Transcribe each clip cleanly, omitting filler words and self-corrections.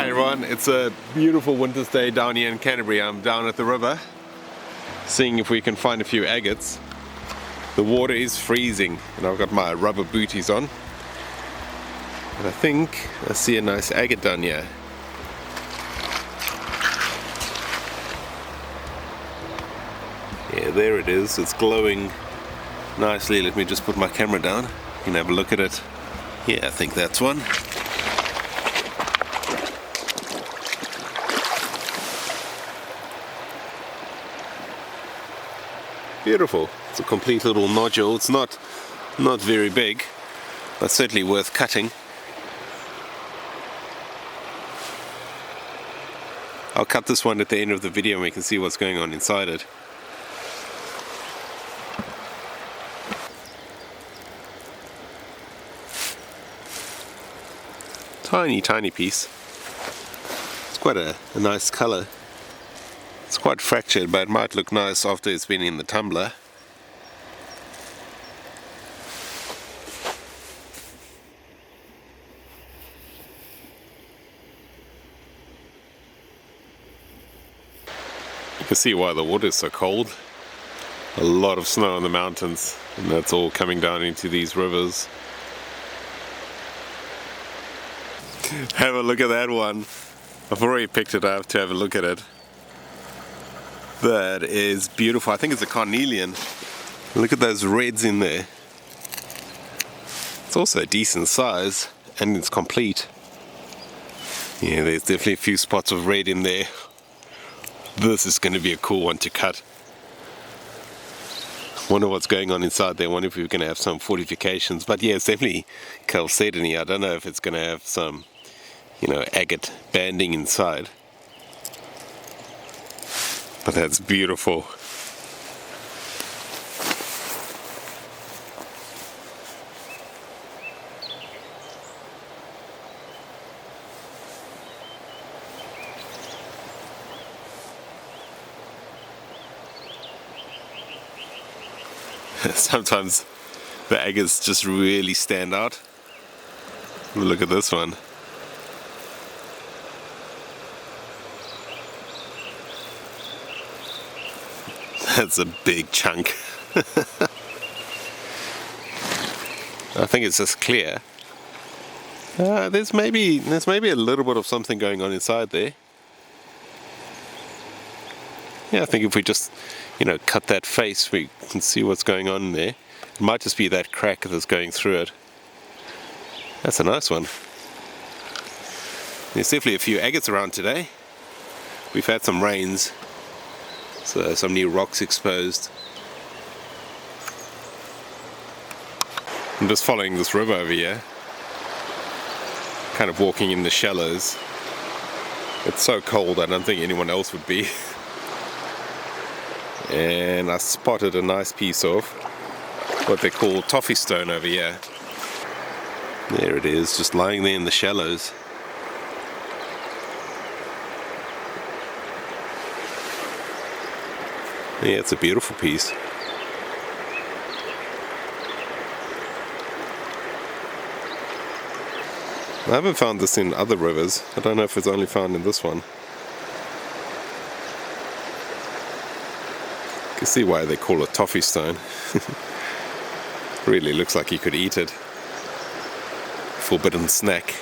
Hi everyone, it's a beautiful winter's day down here in Canterbury. I'm down at the river seeing if we can find a few agates. The water is freezing and I've got my rubber booties on. And I think I see a nice agate down here. Yeah, there it is. It's glowing nicely. Let me just put my camera down. You can have a look at it. Yeah, I think that's one. Beautiful. It's a complete little nodule. It's not very big, but certainly worth cutting. I'll cut this one at the end of the video and we can see what's going on inside it. Tiny piece. It's quite a nice color. It's quite fractured, but it might look nice after it's been in the tumbler. You can see why the water is so cold. A lot of snow on the mountains, and that's all coming down into these rivers. Have a look at that one. I've already picked it up to have a look at it. That is beautiful. I think it's a Carnelian. Look at those reds in there. It's also a decent size and it's complete. Yeah, there's definitely a few spots of red in there. This is going to be a cool one to cut. Wonder what's going on inside there. Wonder if we're going to have some fortifications. But yeah, it's definitely chalcedony. I don't know if it's going to have some, agate banding inside. But that's beautiful. Sometimes the agates just really stand out. Look at this one. That's a big chunk. I think it's just clear. There's maybe a little bit of something going on inside there. Yeah, I think if we just, cut that face, we can see what's going on there. It might just be that crack that's going through it. That's a nice one. There's definitely a few agates around today. We've had some rains. So some new rocks exposed. I'm just following this river over here, kind of walking in the shallows. It's so cold I don't think anyone else would be. And I spotted a nice piece of what they call Toffee stone over here. There it is, just lying there in the shallows. Yeah, it's a beautiful piece. I haven't found this in other rivers. I don't know if it's only found in this one. You can see why they call it Toffee stone. Really looks like you could eat it. Forbidden snack.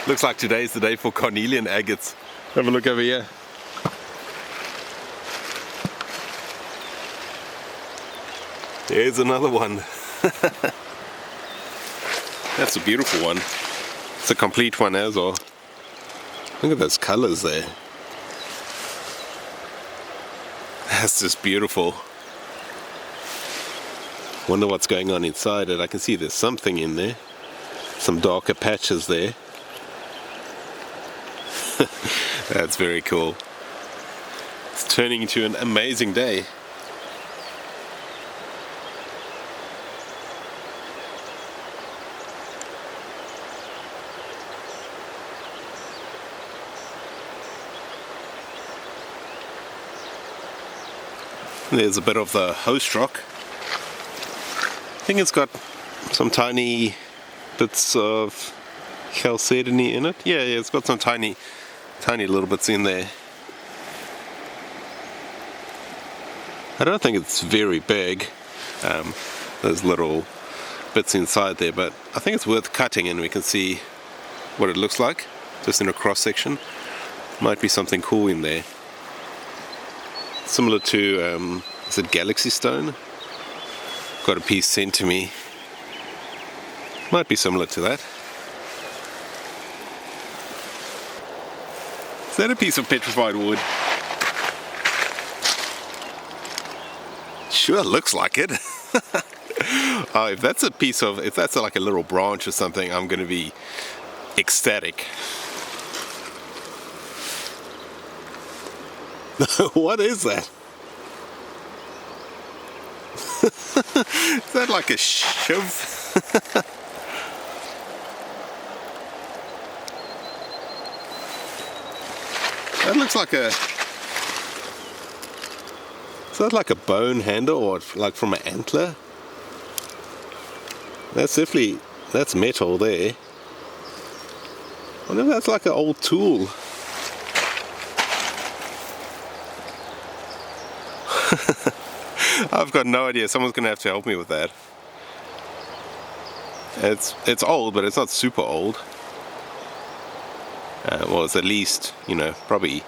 Looks like today's the day for Carnelian agates. Have a look over here. There's another one. That's a beautiful one. It's a complete one as well. Look at those colors there. That's just beautiful. Wonder what's going on inside it. I can see there's something in there. Some darker patches there. That's very cool. It's turning into an amazing day. There's a bit of the host rock. I think it's got some tiny bits of chalcedony in it. Yeah, it's got some tiny little bits in there. I don't think it's very big, those little bits inside there, but I think it's worth cutting and we can see what it looks like, just in a cross section. Might be something cool in there. Similar to, is it Galaxy Stone? Got a piece sent to me. Might be similar to that. Is that a piece of petrified wood? Sure looks like it. Oh, if that's like a little branch or something, I'm going to be ecstatic. What is that? Is that like a shiv? That looks like a... Is that like a bone handle or like from an antler? That's definitely... That's metal there. I wonder if that's like an old tool. I've got no idea. Someone's going to have to help me with that. It's old, but it's not super old. Well, it's at least, probably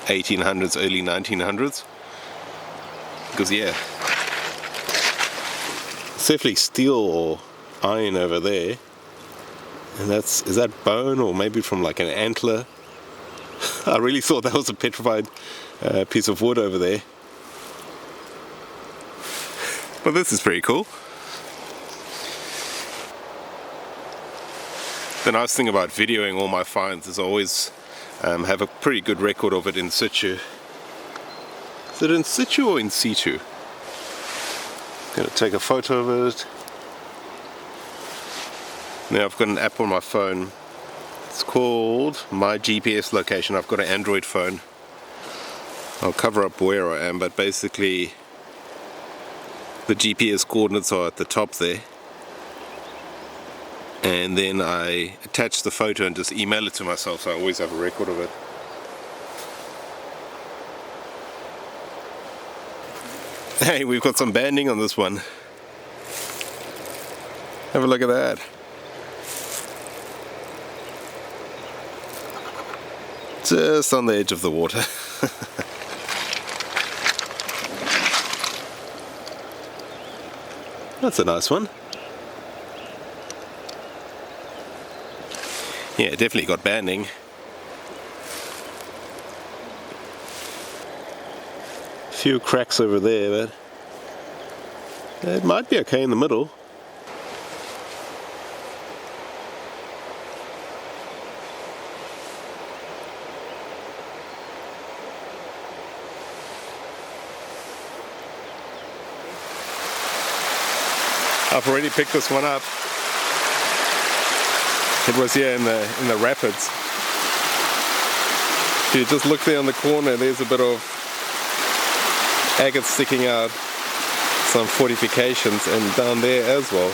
1800s, early 1900s. Because, yeah, it's definitely steel or iron over there. And is that bone or maybe from like an antler? I really thought that was a petrified piece of wood over there. But this is pretty cool. The nice thing about videoing all my finds is I always have a pretty good record of it in situ. Is it in situ or in situ? I'm going to take a photo of it. Now I've got an app on my phone. It's called My GPS Location. I've got an Android phone. I'll cover up where I am, but basically the GPS coordinates are at the top there. And then I attach the photo and just email it to myself, so I always have a record of it. Hey, we've got some banding on this one. Have a look at that. Just on the edge of the water. That's a nice one. Yeah, definitely got banding. A few cracks over there, but it might be okay in the middle. I've already picked this one up. It was here in the rapids. If you just look there on the corner, there's a bit of agate sticking out, some fortifications, and down there as well.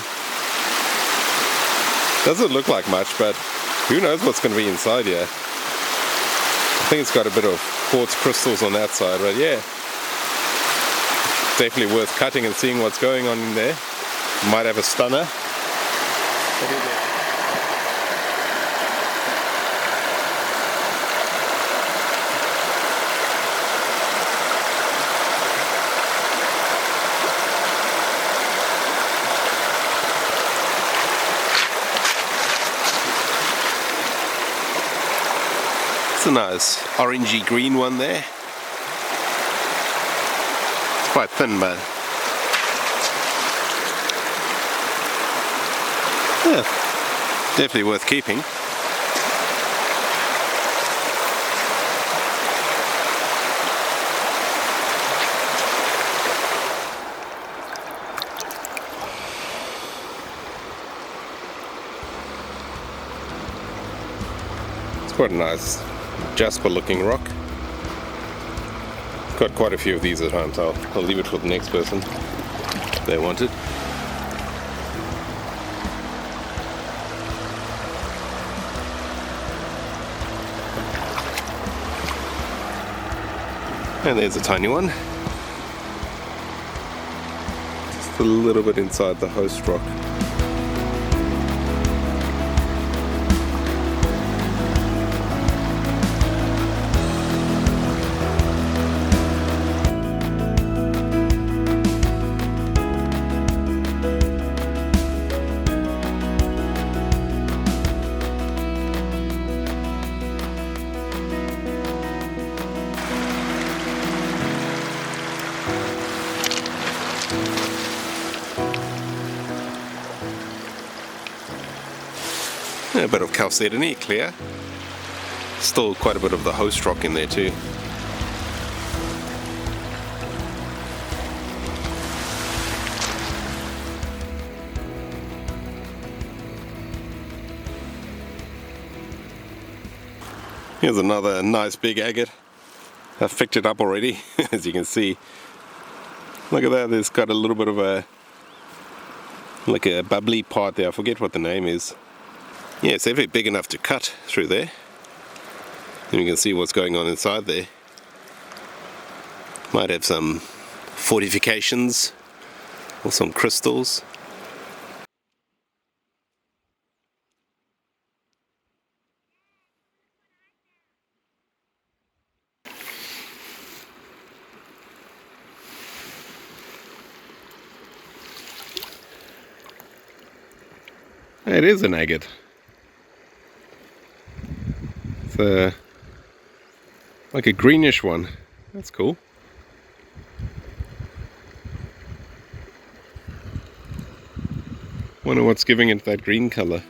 Doesn't look like much, but who knows what's going to be inside here. I think it's got a bit of quartz crystals on that side, but yeah, definitely worth cutting and seeing what's going on in there. Might have a stunner. It's a nice orangey green one there. It's quite thin, but yeah, definitely worth keeping. quite a nice Jasper looking rock. Got quite a few of these at home, so I'll leave it for the next person if they want it. And there's a tiny one. Just a little bit inside the host rock. A bit of chalcedony, clear. Still quite a bit of the host rock in there too. Here's another nice big agate. I've picked it up already, as you can see. Look at that, there's got a little bit of like a bubbly part there, I forget what the name is. Yeah, it's definitely big enough to cut through there. And you can see what's going on inside there. Might have some fortifications or some crystals. It is an agate. It's like a greenish one. That's cool. Wonder what's giving it that green color.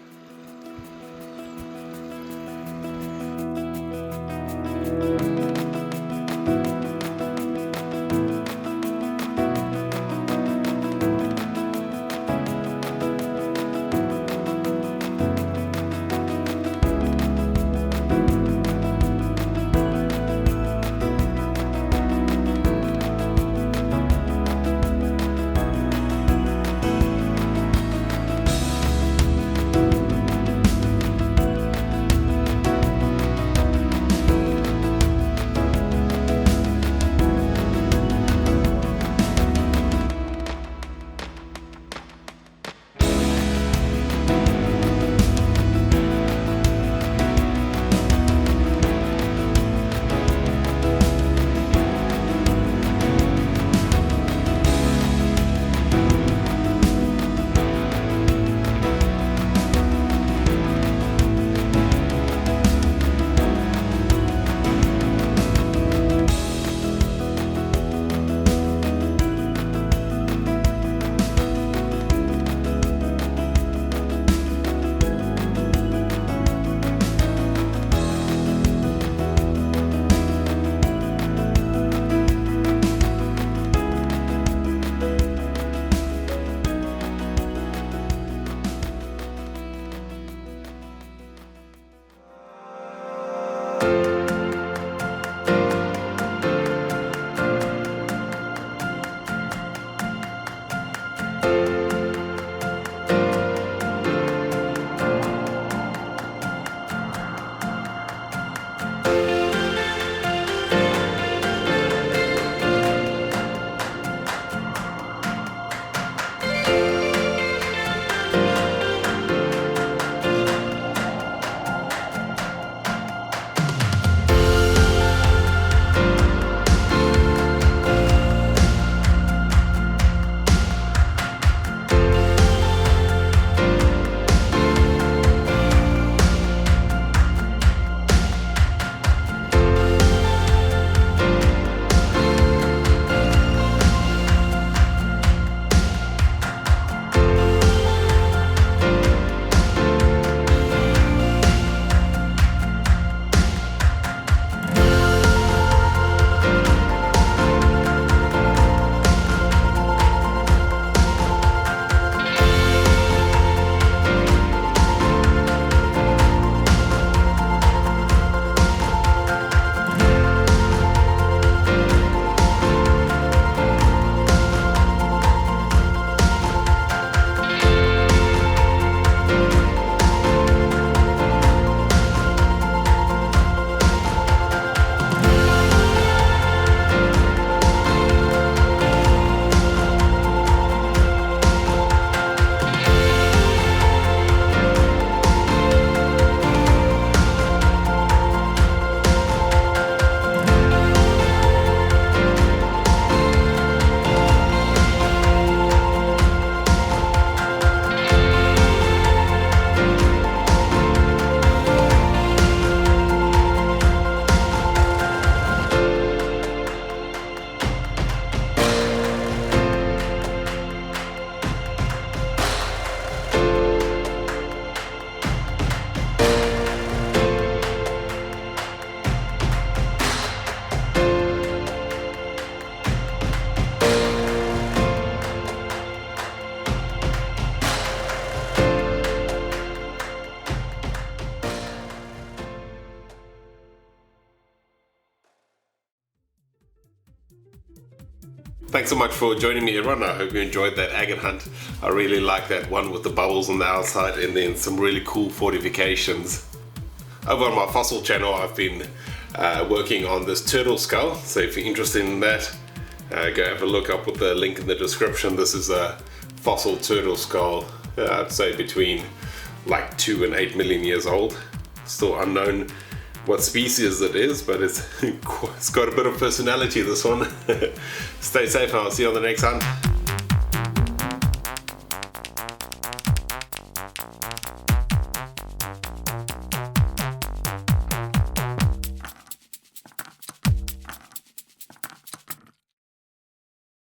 Thanks so much for joining me, everyone. I hope you enjoyed that agate hunt. I really like that one with the bubbles on the outside and then some really cool fortifications. Over on my Fossil channel, I've been working on this turtle skull, so if you're interested in that, go have a look. I'll put the link in the description. This is a fossil turtle skull, I'd say between like 2 and 8 million years old. Still unknown what species it is, but it's got a bit of personality, this one. Stay safe and I'll see you on the next hunt.